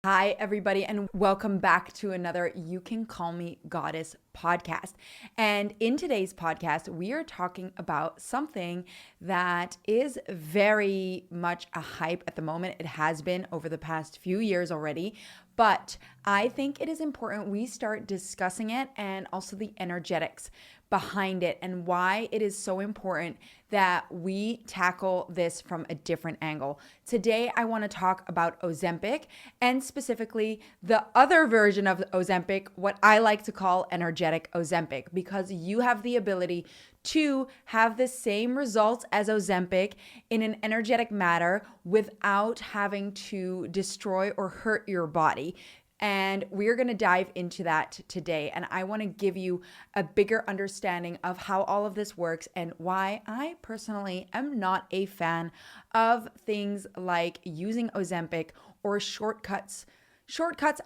Hi, everybody, and welcome back to another You Can Call Me Goddess podcast. And in today's podcast, we are talking about something that is very much a hype at the moment. It has been over the past few years already, but I think it is important we start discussing it and also the energetics behind it and why it is so important that we tackle this from a different angle. Today, I want to talk about Ozempic and specifically the other version of Ozempic, what I like to call energetic Ozempic, because you have the ability to have the same results as Ozempic in an energetic matter without having to destroy or hurt your body. And we're going to dive into that today. And I want to give you a bigger understanding of how all of this works and why I personally am not a fan of things like using Ozempic or shortcuts.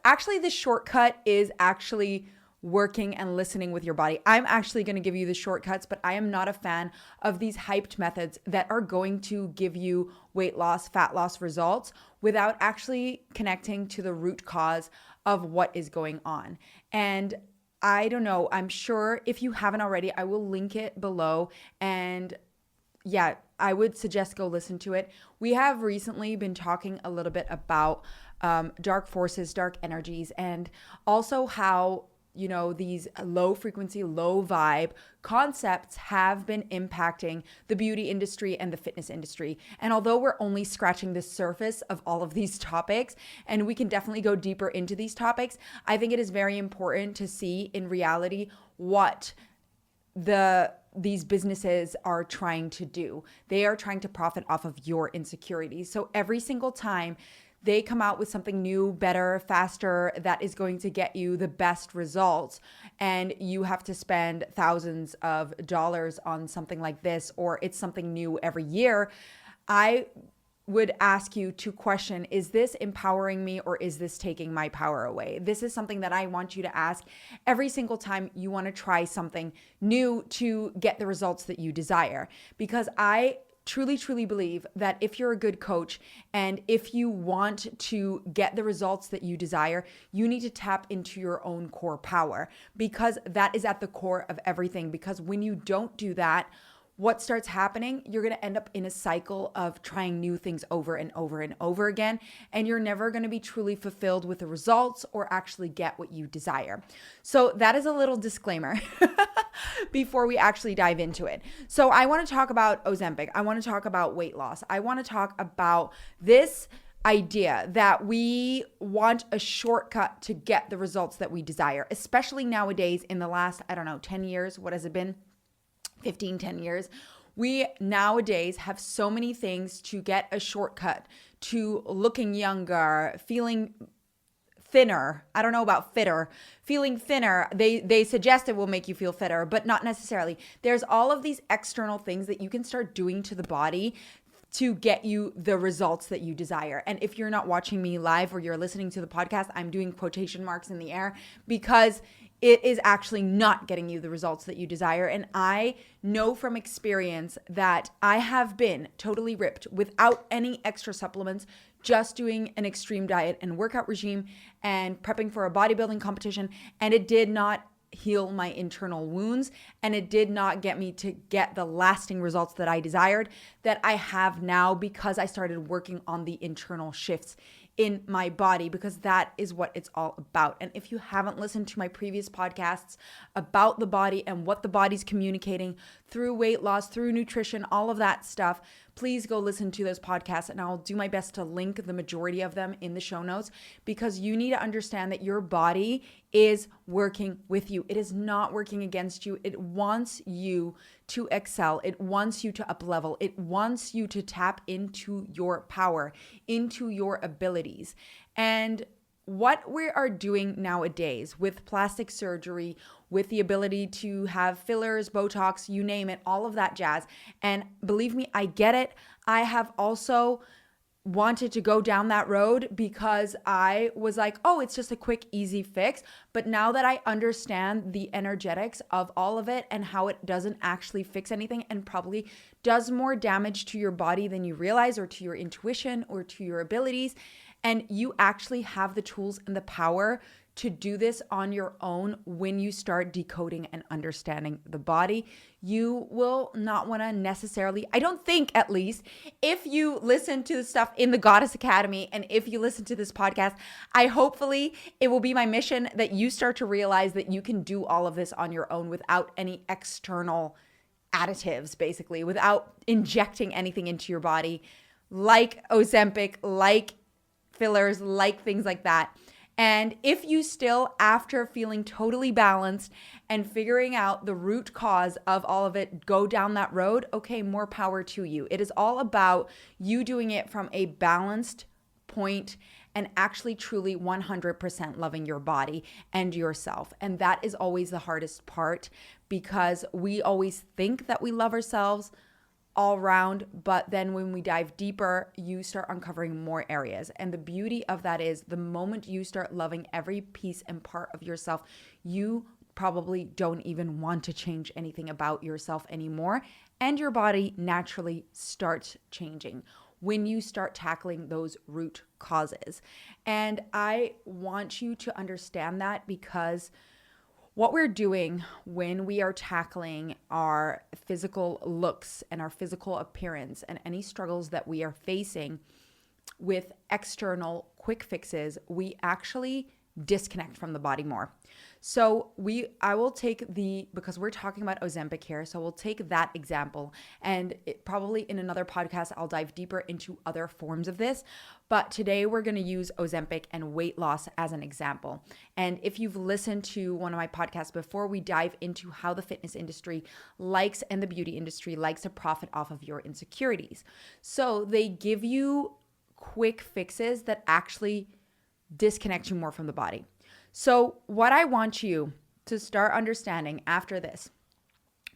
Actually, the shortcut is actually working and listening with your body. I'm actually going to give you the shortcuts, but I am not a fan of these hyped methods that are going to give you weight loss, fat loss results without actually connecting to the root cause of what is going on. And I don't know, I'm sure if you haven't already, I will link it below. And yeah, I would suggest go listen to it. We have recently been talking a little bit about dark forces, dark energies, and also how these low frequency, low vibe concepts have been impacting the beauty industry and the fitness industry. And although we're only scratching the surface of all of these topics, and we can definitely go deeper into these topics, I think it is very important to see in reality what these businesses are trying to do. They are trying to profit off of your insecurities. So every single time they come out with something new, better, faster, that is going to get you the best results, and you have to spend thousands of dollars on something like this, or it's something new every year, I would ask you to question, is this empowering me or is this taking my power away? This is something that I want you to ask every single time you want to try something new to get the results that you desire. Because I truly believe that if you're a good coach and if you want to get the results that you desire, you need to tap into your own core power, because that is at the core of everything. Because when you don't do that, what starts happening, you're going to end up in a cycle of trying new things over and over and over again, and you're never going to be truly fulfilled with the results or actually get what you desire. So that is a little disclaimer before we actually dive into it. So I want to talk about Ozempic. I want to talk about weight loss. I want to talk about this idea that we want a shortcut to get the results that we desire, especially nowadays in the last, 10 years. What has it been? 10 years. We nowadays have so many things to get a shortcut to looking younger, feeling thinner. I don't know about fitter. Feeling thinner, they suggest it will make you feel fitter, but not necessarily. There's all of these external things that you can start doing to the body to get you the results that you desire. And if you're not watching me live or you're listening to the podcast, I'm doing quotation marks in the air because it is actually not getting you the results that you desire. And I know from experience that I have been totally ripped without any extra supplements, just doing an extreme diet and workout regime and prepping for a bodybuilding competition. And it did not heal my internal wounds, and it did not get me to get the lasting results that I desired, that I have now, because I started working on the internal shifts in my body, because that is what it's all about. And if you haven't listened to my previous podcasts about the body and what the body's communicating through weight loss, through nutrition, all of that stuff, please go listen to those podcasts, and I'll do my best to link the majority of them in the show notes, because you need to understand that your body is working with you. It is not working against you. It wants you to excel. It wants you to up level. It wants you to tap into your power, into your abilities. And what we are doing nowadays with plastic surgery, with the ability to have fillers, Botox, you name it, all of that jazz. And believe me, I get it. I have also wanted to go down that road because I was like, oh, it's just a quick, easy fix. But now that I understand the energetics of all of it and how it doesn't actually fix anything and probably does more damage to your body than you realize, or to your intuition or to your abilities, And you actually have the tools and the power to do this on your own when you start decoding and understanding the body. You will not want to necessarily, I don't think at least, if you listen to the stuff in the Goddess Academy and if you listen to this podcast, hopefully it will be my mission that you start to realize that you can do all of this on your own without any external additives, basically, without injecting anything into your body, like Ozempic, like fillers, like things like that. And if you still, after feeling totally balanced and figuring out the root cause of all of it, go down that road, okay, more power to you. It is all about you doing it from a balanced point and actually truly 100% loving your body and yourself. And that is always the hardest part, because we always think that we love ourselves all around, but then when we dive deeper, you start uncovering more areas. And the beauty of that is the moment you start loving every piece and part of yourself, you probably don't even want to change anything about yourself anymore. And your body naturally starts changing when you start tackling those root causes. And I want you to understand that, because what we're doing when we are tackling our physical looks and our physical appearance and any struggles that we are facing with external quick fixes, we actually disconnect from the body more. So I will take because we're talking about Ozempic here, so we'll take that example, and probably in another podcast, I'll dive deeper into other forms of this. But today we're going to use Ozempic and weight loss as an example. And if you've listened to one of my podcasts before, we dive into how the fitness industry likes and the beauty industry likes to profit off of your insecurities. So they give you quick fixes that actually disconnect you more from the body. So what I want you to start understanding after this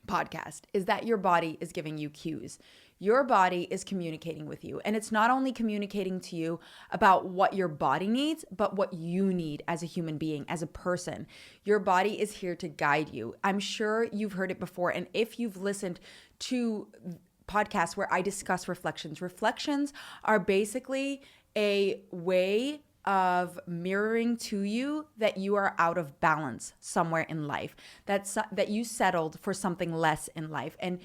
podcast is that your body is giving you cues. Your body is communicating with you. And it's not only communicating to you about what your body needs, but what you need as a human being, as a person. Your body is here to guide you. I'm sure you've heard it before. And if you've listened to podcasts where I discuss reflections are basically a way of mirroring to you that you are out of balance somewhere in life, that you settled for something less in life. And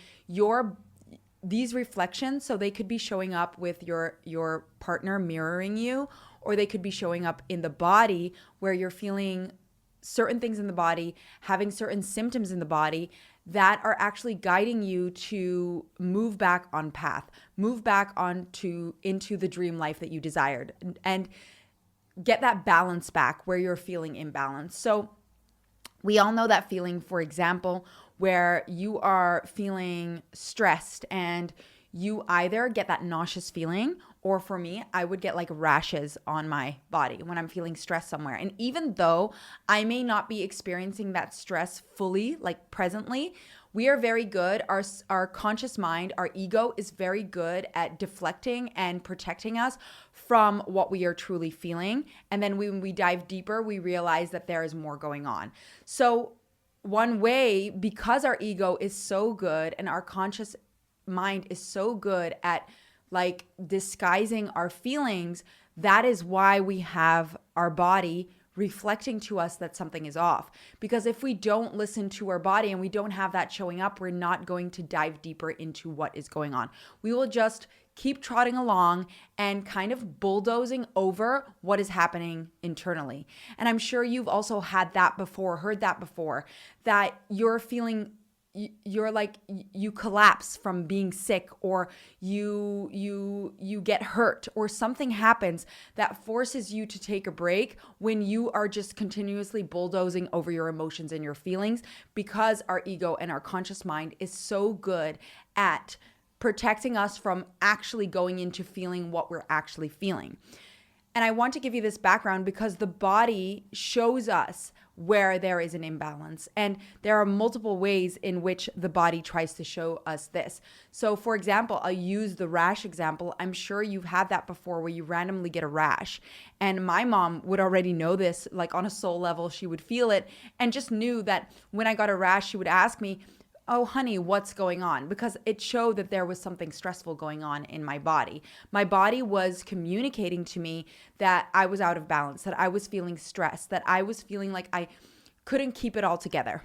these reflections, so they could be showing up with your partner mirroring you, or they could be showing up in the body where you're feeling certain things in the body, having certain symptoms in the body that are actually guiding you to move back on path, move back into the dream life that you desired, and get that balance back where you're feeling imbalanced. So we all know that feeling, for example, where you are feeling stressed and you either get that nauseous feeling, or for me, I would get like rashes on my body when I'm feeling stressed somewhere. And even though I may not be experiencing that stress fully, like presently, we are very good. Our conscious mind, our ego is very good at deflecting and protecting us from what we are truly feeling. And then when we dive deeper, we realize that there is more going on. So one way, because our ego is so good and our conscious mind is so good at like disguising our feelings, that is why we have our body reflecting to us that something is off. Because if we don't listen to our body and we don't have that showing up, we're not going to dive deeper into what is going on. We will just keep trotting along and kind of bulldozing over what is happening internally. And I'm sure you've also had that before, heard that before, that you're feeling you collapse from being sick, or you get hurt, or something happens that forces you to take a break when you are just continuously bulldozing over your emotions and your feelings, because our ego and our conscious mind is so good at protecting us from actually going into feeling what we're actually feeling. And I want to give you this background because the body shows us where there is an imbalance. And there are multiple ways in which the body tries to show us this. So for example, I'll use the rash example. I'm sure you've had that before, where you randomly get a rash. And my mom would already know this, like on a soul level, she would feel it and just knew that when I got a rash, she would ask me, oh, honey, what's going on? Because it showed that there was something stressful going on in my body. My body was communicating to me that I was out of balance, that I was feeling stressed, that I was feeling like I couldn't keep it all together.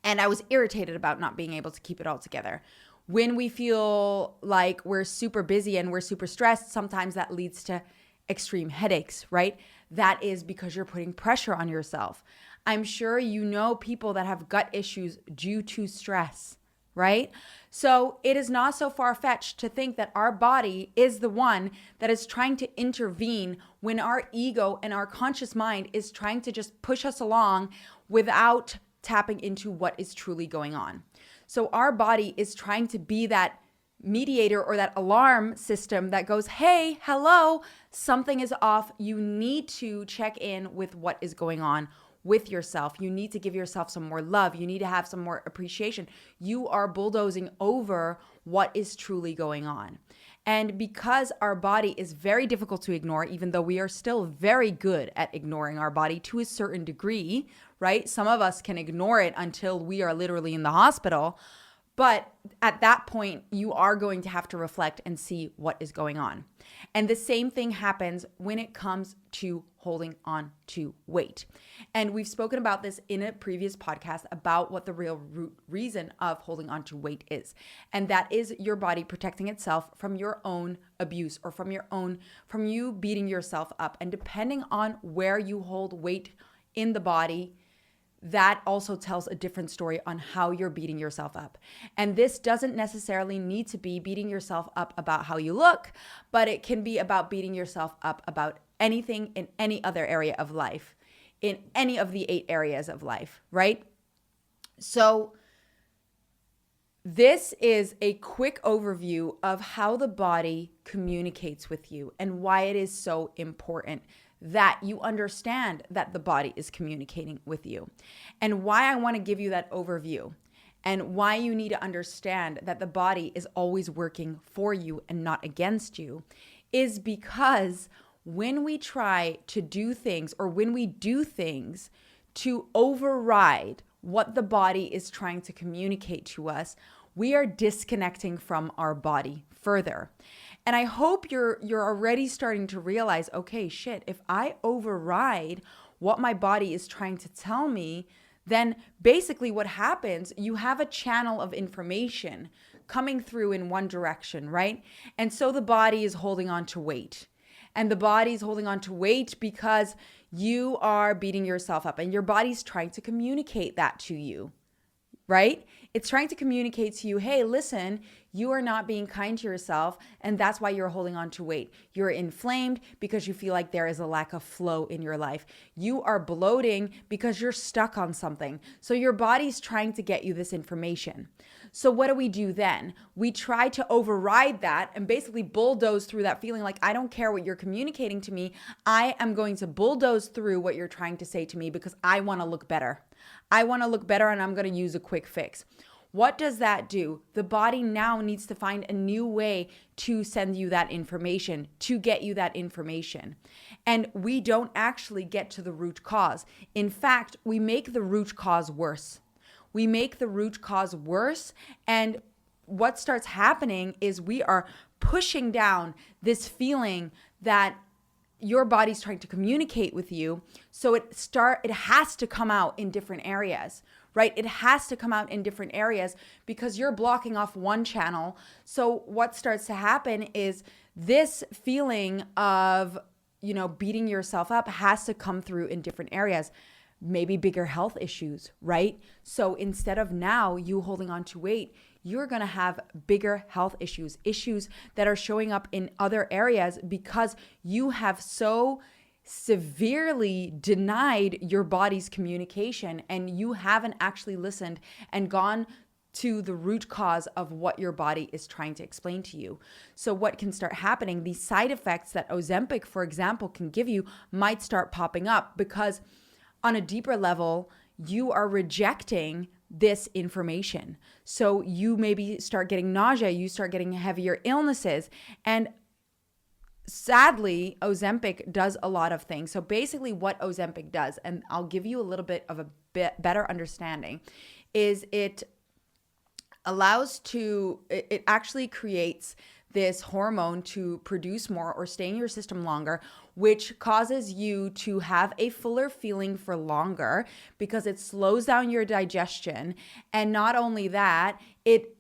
And I was irritated about not being able to keep it all together. When we feel like we're super busy and we're super stressed, sometimes that leads to extreme headaches, right? That is because you're putting pressure on yourself. I'm sure you know people that have gut issues due to stress, right? So it is not so far-fetched to think that our body is the one that is trying to intervene when our ego and our conscious mind is trying to just push us along without tapping into what is truly going on. So our body is trying to be that mediator or that alarm system that goes, hey, hello, something is off. You need to check in with what is going on with yourself. You need to give yourself some more love. You need to have some more appreciation. You are bulldozing over what is truly going on. And because our body is very difficult to ignore, even though we are still very good at ignoring our body to a certain degree, right? Some of us can ignore it until we are literally in the hospital. But at that point, you are going to have to reflect and see what is going on. And the same thing happens when it comes to holding on to weight. And we've spoken about this in a previous podcast about what the real root reason of holding on to weight is. And that is your body protecting itself from your own abuse or from you beating yourself up. And depending on where you hold weight in the body, that also tells a different story on how you're beating yourself up. And this doesn't necessarily need to be beating yourself up about how you look, but it can be about beating yourself up about anything in any other area of life, in any of the 8 areas of life, right? So this is a quick overview of how the body communicates with you and why it is so important that you understand that the body is communicating with you, and why I want to give you that overview, and why you need to understand that the body is always working for you and not against you, is because when we try to do things, or when we do things to override what the body is trying to communicate to us, we are disconnecting from our body further. And I hope you're already starting to realize, okay, shit, if I override what my body is trying to tell me, then basically what happens, you have a channel of information coming through in one direction, right? And so the body is holding on to weight. And the body's holding on to weight because you are beating yourself up, and your body's trying to communicate that to you, right? It's trying to communicate to you, hey, listen, you are not being kind to yourself, and that's why you're holding on to weight. You're inflamed because you feel like there is a lack of flow in your life. You are bloating because you're stuck on something. So your body's trying to get you this information. So what do we do then? We try to override that and basically bulldoze through that feeling like, I don't care what you're communicating to me. I am going to bulldoze through what you're trying to say to me because I want to look better. I want to look better, and I'm going to use a quick fix. What does that do? The body now needs to find a new way to send you that information, to get you that information. And we don't actually get to the root cause. In fact, we make the root cause worse. We make the root cause worse, and what starts happening is we are pushing down this feeling that your body's trying to communicate with you. So it has to come out in different areas, right? It has to come out in different areas because you're blocking off one channel. So what starts to happen is this feeling of, beating yourself up has to come through in different areas. Maybe bigger health issues, right? So instead of now you holding on to weight, you're going to have bigger health issues that are showing up in other areas because you have so severely denied your body's communication, and you haven't actually listened and gone to the root cause of what your body is trying to explain to you. So what can start happening, these side effects that Ozempic, for example, can give you might start popping up because on a deeper level, you are rejecting this information. So you maybe start getting nausea, you start getting heavier illnesses. And sadly, Ozempic does a lot of things. So basically what Ozempic does, and I'll give you a little bit of a better understanding, is it it actually creates this hormone to produce more or stay in your system longer, which causes you to have a fuller feeling for longer because it slows down your digestion. And not only that, it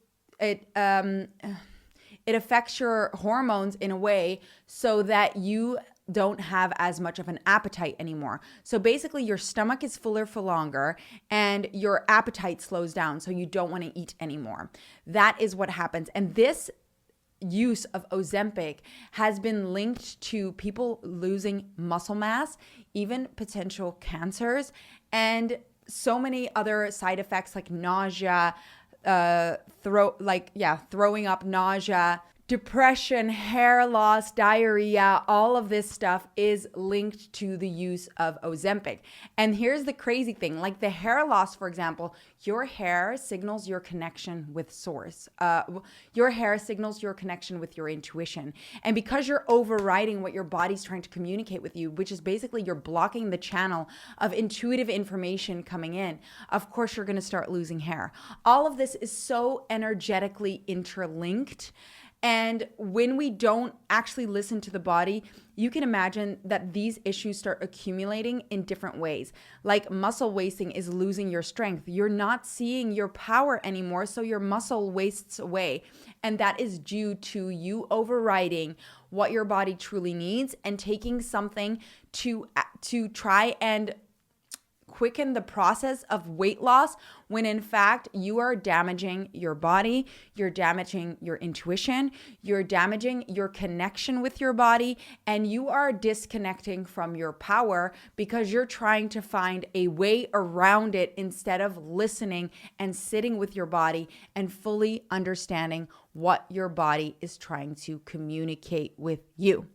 affects your hormones in a way so that you don't have as much of an appetite anymore. So basically your stomach is fuller for longer and your appetite slows down, so you don't want to eat anymore. That is what happens. And this use of Ozempic has been linked to people losing muscle mass, even potential cancers, and so many other side effects like nausea, throwing up, nausea, depression, hair loss, diarrhea. All of this stuff is linked to the use of Ozempic. And here's the crazy thing, like the hair loss, for example, your hair signals your connection with source. Your hair signals your connection with your intuition. And because you're overriding what your body's trying to communicate with you, which is basically you're blocking the channel of intuitive information coming in, of course you're going to start losing hair. All of this is so energetically interlinked. And when we don't actually listen to the body, you can imagine that these issues start accumulating in different ways. Like muscle wasting is losing your strength. You're not seeing your power anymore, so your muscle wastes away. And that is due to you overriding what your body truly needs and taking something to try and quicken the process of weight loss, when in fact you are damaging your body, you're damaging your intuition, you're damaging your connection with your body, and you are disconnecting from your power because you're trying to find a way around it instead of listening and sitting with your body and fully understanding what your body is trying to communicate with you.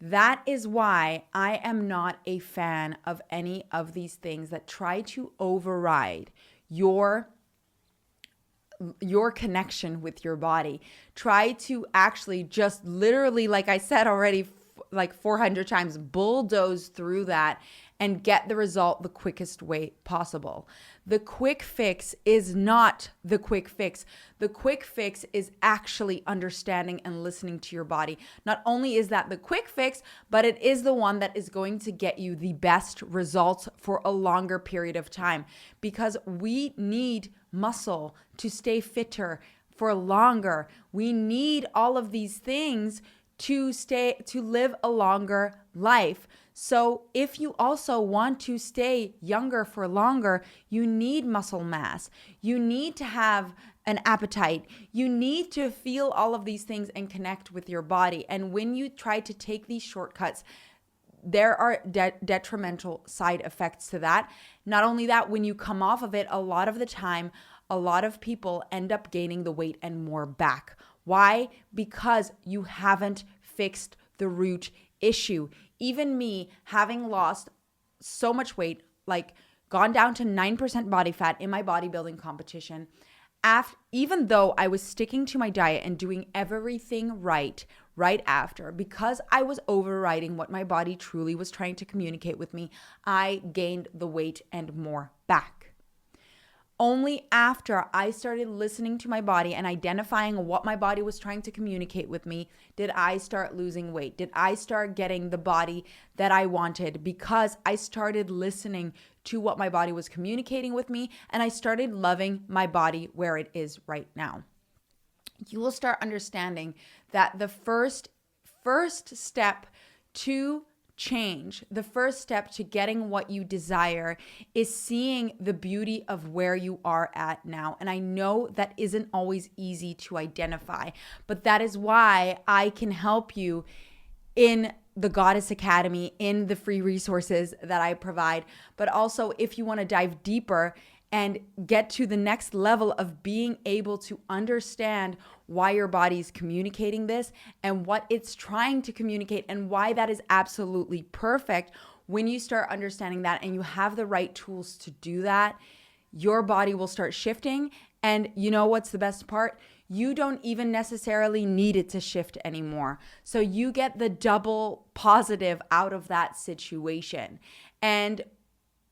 That is why I am not a fan of any of these things that try to override your connection with your body. Try to actually just literally, like I said already, like 400 times, bulldoze through that and get the result the quickest way possible. The quick fix is not the quick fix. The quick fix is actually understanding and listening to your body. Not only is that the quick fix, but it is the one that is going to get you the best results for a longer period of time, because we need muscle to stay fitter for longer. We need all of these things to live a longer life. So if you also want to stay younger for longer, you need muscle mass. You need to have an appetite. You need to feel all of these things and connect with your body. And when you try to take these shortcuts, there are detrimental side effects to that. Not only that, when you come off of it, a lot of the time, a lot of people end up gaining the weight and more back. Why? Because you haven't fixed the root issue. Even me, having lost so much weight, like gone down to 9% body fat in my bodybuilding competition, even though I was sticking to my diet and doing everything right after, because I was overriding what my body truly was trying to communicate with me, I gained the weight and more back. Only after I started listening to my body and identifying what my body was trying to communicate with me did I start losing weight. Did I start getting the body that I wanted, because I started listening to what my body was communicating with me, and I started loving my body where it is right now. You will start understanding that the first step to change, the first step to getting what you desire, is seeing the beauty of where you are at now. And I know that isn't always easy to identify, but that is why I can help you in the Goddess Academy, in the free resources that I provide. But also, if you want to dive deeper and get to the next level of being able to understand why your body is communicating this and what it's trying to communicate, and why that is absolutely perfect, when you start understanding that and you have the right tools to do that, your body will start shifting. And you know what's the best part? You don't even necessarily need it to shift anymore. So you get the double positive out of that situation. And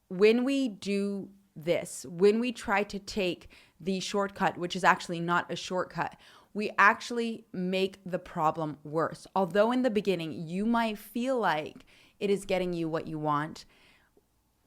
when we do this, when we try to take the shortcut, which is actually not a shortcut. We actually make the problem worse. Although in the beginning, you might feel like it is getting you what you want,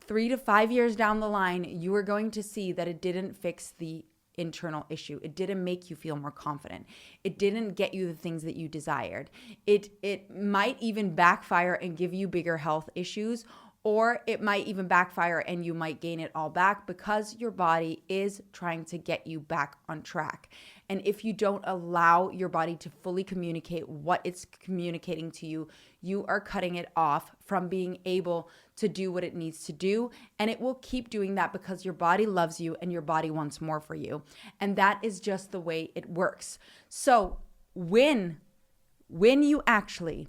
3 to 5 years down the line, you are going to see that it didn't fix the internal issue. It didn't make you feel more confident. It didn't get you the things that you desired. It might even backfire and give you bigger health issues, or it might even backfire and you might gain it all back because your body is trying to get you back on track. And if you don't allow your body to fully communicate what it's communicating to you, you are cutting it off from being able to do what it needs to do. And it will keep doing that because your body loves you and your body wants more for you. And that is just the way it works. So when you actually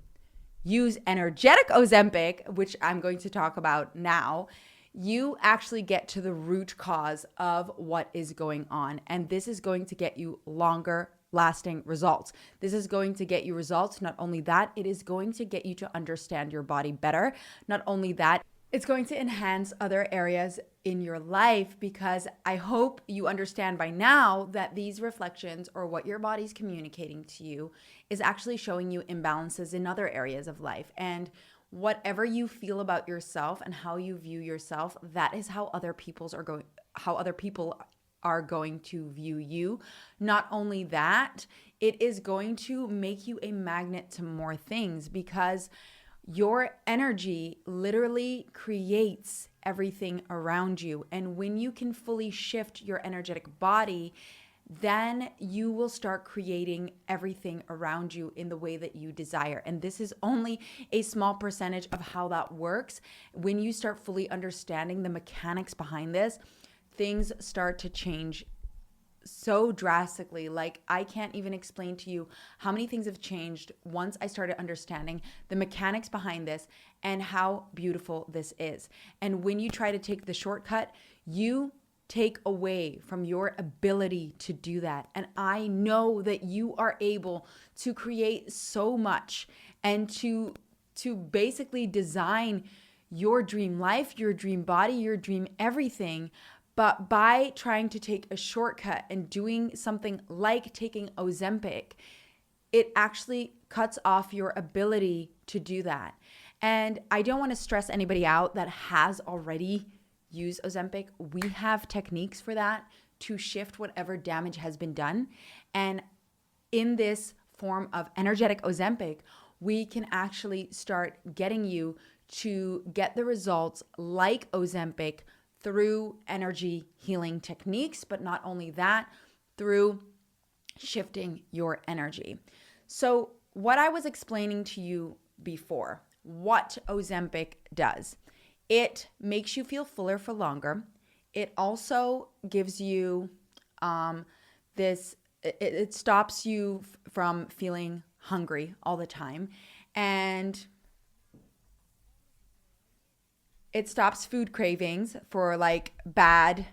use energetic Ozempic, which I'm going to talk about now, you actually get to the root cause of what is going on. And this is going to get you longer lasting results. This is going to get you results. Not only that, it is going to get you to understand your body better. Not only that, it's going to enhance other areas in your life, because I hope you understand by now that these reflections, or what your body's communicating to you, is actually showing you imbalances in other areas of life. And whatever you feel about yourself and how you view yourself, that is how other people are going to view you. Not only that, it is going to make you a magnet to more things, because your energy literally creates everything around you. And when you can fully shift your energetic body, then you will start creating everything around you in the way that you desire. And this is only a small percentage of how that works. When you start fully understanding the mechanics behind this, things start to change so drastically. Like, I can't even explain to you how many things have changed once I started understanding the mechanics behind this and how beautiful this is. And when you try to take the shortcut, you take away from your ability to do that. And I know that you are able to create so much and to basically design your dream life, your dream body, your dream everything. But by trying to take a shortcut and doing something like taking Ozempic, it actually cuts off your ability to do that. And I don't want to stress anybody out that has already use Ozempic. We have techniques for that to shift whatever damage has been done. And in this form of energetic Ozempic, we can actually start getting you to get the results like Ozempic through energy healing techniques, but not only that, through shifting your energy. So what I was explaining to you before, what Ozempic does, it makes you feel fuller for longer. It also gives you it stops you from feeling hungry all the time. And it stops food cravings for like bad.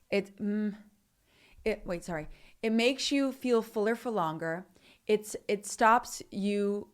It makes you feel fuller for longer. It stops you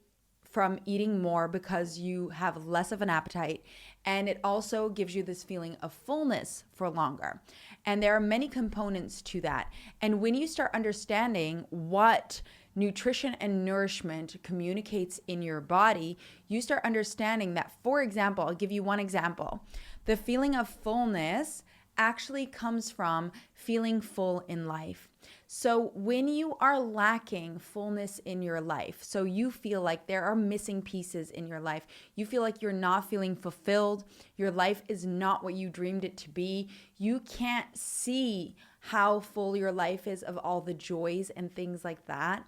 from eating more because you have less of an appetite. And it also gives you this feeling of fullness for longer. And there are many components to that. And when you start understanding what nutrition and nourishment communicates in your body, you start understanding that, for example, I'll give you one example. The feeling of fullness actually comes from feeling full in life. So when you are lacking fullness in your life, so you feel like there are missing pieces in your life, you feel like you're not feeling fulfilled, your life is not what you dreamed it to be, you can't see how full your life is of all the joys and things like that,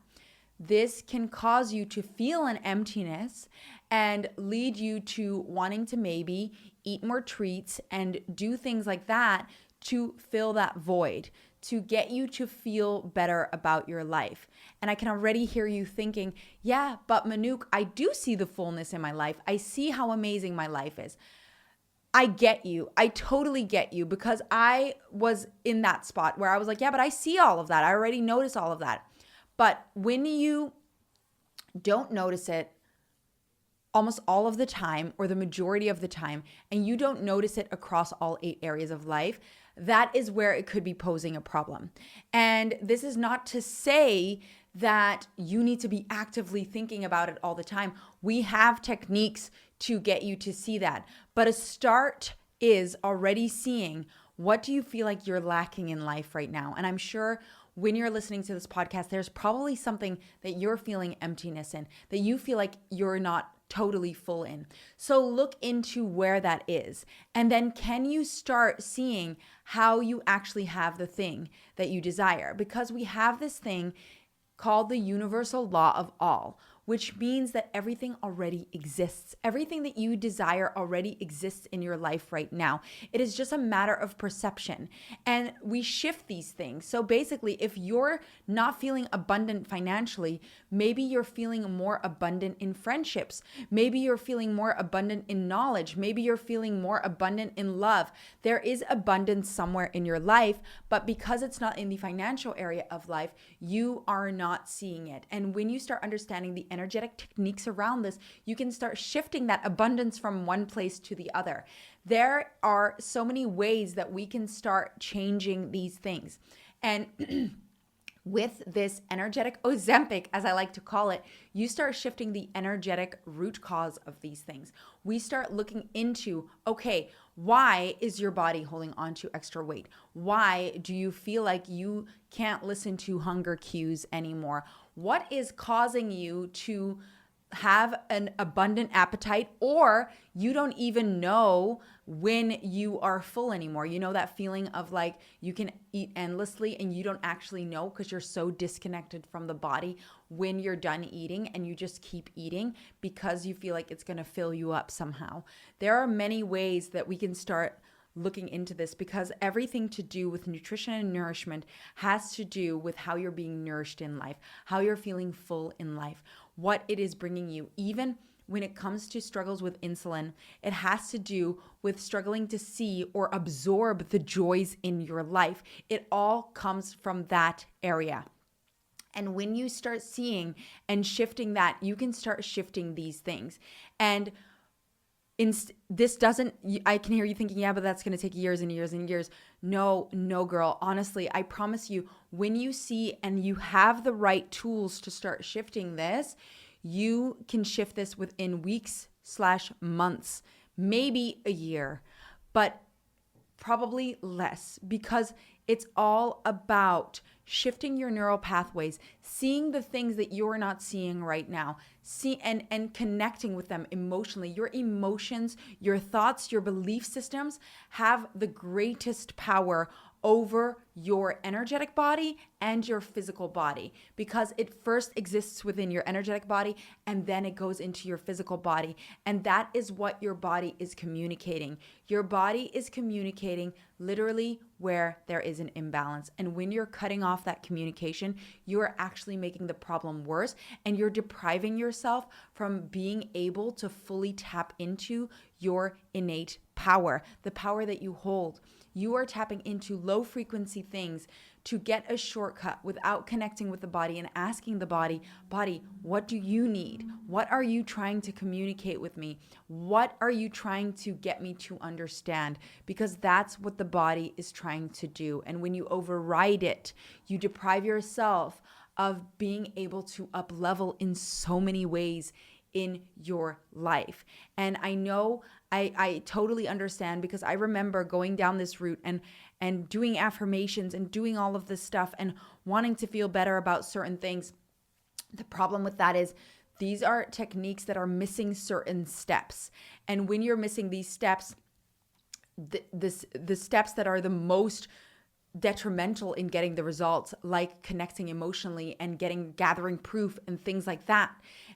this can cause you to feel an emptiness and lead you to wanting to maybe eat more treats and do things like that to fill that void, to get you to feel better about your life. And I can already hear you thinking, yeah, but Manouk, I do see the fullness in my life. I see how amazing my life is. I get you. I totally get you, because I was in that spot where I was like, yeah, but I see all of that. I already notice all of that. But when you don't notice it almost all of the time, or the majority of the time, and you don't notice it across all 8 areas of life, that is where it could be posing a problem. And this is not to say that you need to be actively thinking about it all the time. We have techniques to get you to see that. But a start is already seeing, what do you feel like you're lacking in life right now? And I'm sure when you're listening to this podcast, there's probably something that you're feeling emptiness in, that you feel like you're not totally full in. So look into where that is. And then can you start seeing how you actually have the thing that you desire? Because we have this thing called the universal law of all, which means that everything already exists. Everything that you desire already exists in your life right now. It is just a matter of perception. And we shift these things. So basically, if you're not feeling abundant financially, maybe you're feeling more abundant in friendships. Maybe you're feeling more abundant in knowledge. Maybe you're feeling more abundant in love. There is abundance somewhere in your life, but because it's not in the financial area of life, you are not seeing it. And when you start understanding the energetic techniques around this, you can start shifting that abundance from one place to the other. There are so many ways that we can start changing these things. And with this energetic Ozempic, as I like to call it, you start shifting the energetic root cause of these things. We start looking into, okay, why is your body holding on to extra weight? Why do you feel like you can't listen to hunger cues anymore? What is causing you to have an abundant appetite, or you don't even know when you are full anymore? You know that feeling of like you can eat endlessly and you don't actually know because you're so disconnected from the body when you're done eating, and you just keep eating because you feel like it's going to fill you up somehow. There are many ways that we can start looking into this, because everything to do with nutrition and nourishment has to do with how you're being nourished in life, how you're feeling full in life, what it is bringing you. Even when it comes to struggles with insulin, it has to do with struggling to see or absorb the joys in your life. It all comes from that area. And when you start seeing and shifting that, you can start shifting these things. And this doesn't, I can hear you thinking, yeah, but that's going to take years and years and years. No, girl. Honestly, I promise you, when you see and you have the right tools to start shifting this, you can shift this within weeks/months, maybe a year, but probably less, because it's all about shifting your neural pathways, seeing the things that you're not seeing right now, and connecting with them emotionally. Your emotions, your thoughts, your belief systems have the greatest power over your energetic body and your physical body, because it first exists within your energetic body and then it goes into your physical body. And that is what your body is communicating. Your body is communicating literally where there is an imbalance. And when you're cutting off that communication, you are actually making the problem worse, and you're depriving yourself from being able to fully tap into your innate power, the power that you hold. You are tapping into low frequency things to get a shortcut without connecting with the body and asking the body, what do you need? What are you trying to communicate with me? What are you trying to get me to understand? Because that's what the body is trying to do. And when you override it, you deprive yourself of being able to up level in so many ways in your life. And I know I totally understand, because I remember going down this route and doing affirmations and doing all of this stuff and wanting to feel better about certain things. The problem with that is these are techniques that are missing certain steps. And when you're missing these steps, the steps that are the most detrimental in getting the results, like connecting emotionally and gathering proof and things like that.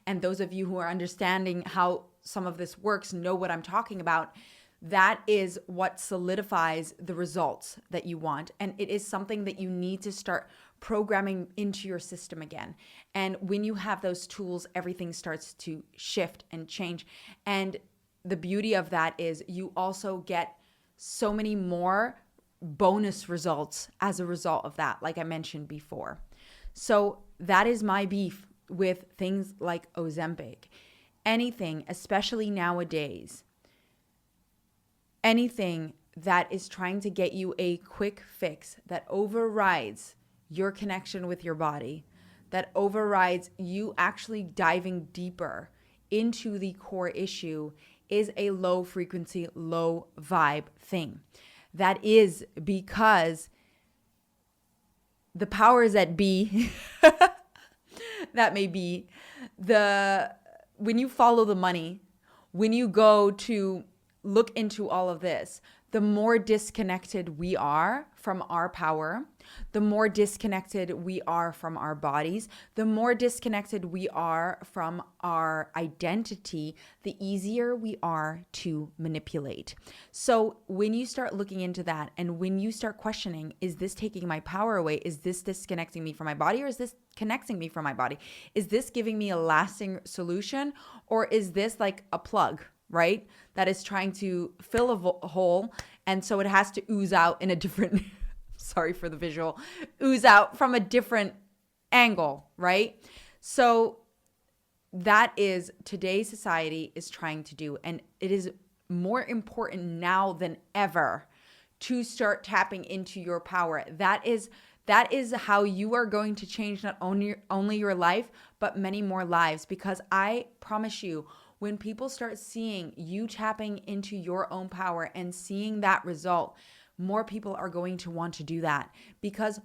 And those of you who are understanding how some of this works know what I'm talking about. That is what solidifies the results that you want. And it is something that you need to start programming into your system again. And when you have those tools, everything starts to shift and change. And the beauty of that is you also get so many more bonus results as a result of that, like I mentioned before. So that is my beef with things like Ozempic. Anything, especially nowadays, anything that is trying to get you a quick fix that overrides your connection with your body, that overrides you actually diving deeper into the core issue, is a low frequency, low vibe thing. That is because the powers that be, that may be, when you follow the money, when you go to look into all of this, the more disconnected we are from our power, the more disconnected we are from our bodies, the more disconnected we are from our identity, the easier we are to manipulate. So when you start looking into that, and when you start questioning, is this taking my power away? Is this disconnecting me from my body, or is this connecting me from my body? Is this giving me a lasting solution, or is this like a plug, right? That is trying to fill a hole, and so it has to ooze out in a different, sorry for the visual, ooze out from a different angle, right? So that is today's society is trying to do, and it is more important now than ever to start tapping into your power. That is how you are going to change not only your life, but many more lives, because I promise you, when people start seeing you tapping into your own power and seeing that result, more people are going to want to do that, because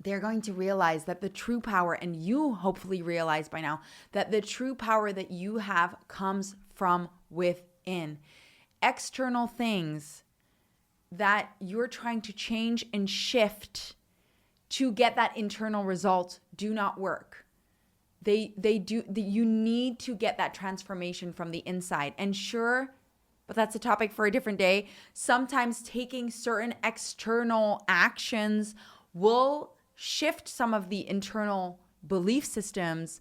they're going to realize that the true power, and you hopefully realize by now, that the true power that you have comes from within. External things that you're trying to change and shift to get that internal result do not work. You need to get that transformation from the inside. And sure, but that's a topic for a different day. Sometimes taking certain external actions will shift some of the internal belief systems,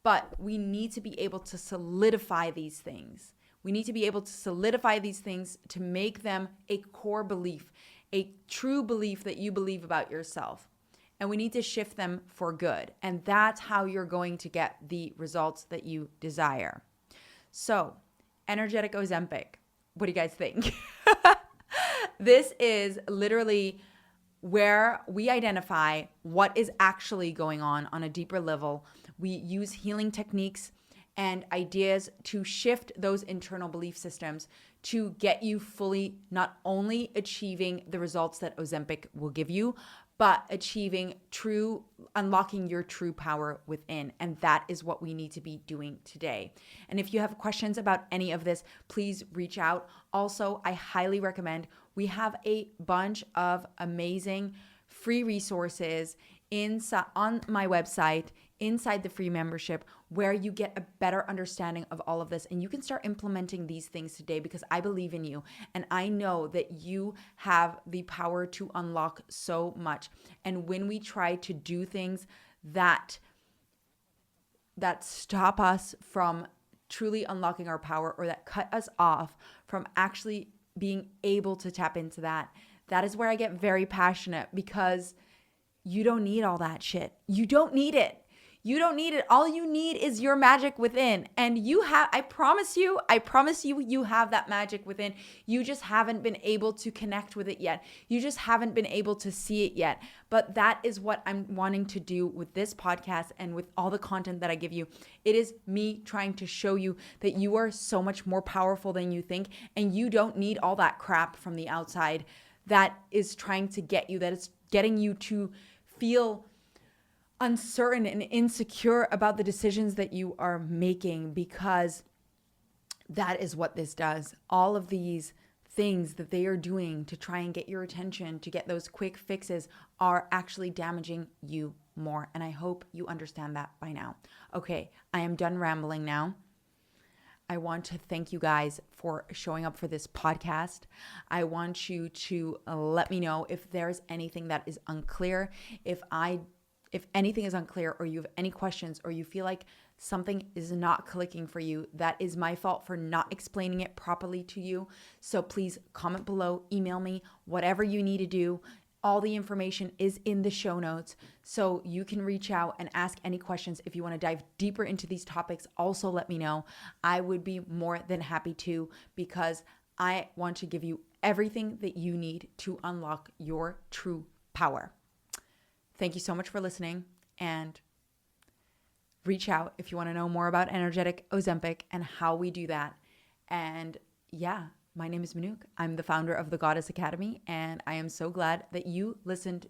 but we need to be able to solidify these things. We need to be able to solidify these things to make them a core belief, a true belief that you believe about yourself. And we need to shift them for good. And that's how you're going to get the results that you desire. So, energetic Ozempic. What do you guys think? This is literally where we identify what is actually going on a deeper level. We use healing techniques and ideas to shift those internal belief systems to get you fully not only achieving the results that Ozempic will give you, but unlocking your true power within. And that is what we need to be doing today. And if you have questions about any of this, please reach out. Also, I highly recommend, we have a bunch of amazing free resources on my website, inside the free membership, where you get a better understanding of all of this, and you can start implementing these things today, because I believe in you and I know that you have the power to unlock so much. And when we try to do things that stop us from truly unlocking our power, or that cut us off from actually being able to tap into that is where I get very passionate, because you don't need all that shit. You don't need it. You don't need it. All you need is your magic within. And I promise you, you have that magic within. You just haven't been able to connect with it yet. You just haven't been able to see it yet. But that is what I'm wanting to do with this podcast and with all the content that I give you. It is me trying to show you that you are so much more powerful than you think. And you don't need all that crap from the outside that is trying to get you, that is getting you to feel uncertain and insecure about the decisions that you are making, because that is what this does. All of these things that they are doing to try and get your attention, to get those quick fixes, are actually damaging you more. And I hope you understand that by now. Okay, I am done rambling now. I want to thank you guys for showing up for this podcast. I want you to let me know if there's anything that is unclear. If anything is unclear, or you have any questions, or you feel like something is not clicking for you, that is my fault for not explaining it properly to you. So please comment below, email me, whatever you need to do. All the information is in the show notes, so you can reach out and ask any questions. If you want to dive deeper into these topics, also let me know. I would be more than happy to, because I want to give you everything that you need to unlock your true power. Thank you so much for listening, and reach out if you want to know more about energetic Ozempic and how we do that. And yeah, my name is Manouk. I'm the founder of the Goddess Academy, and I am so glad that you listened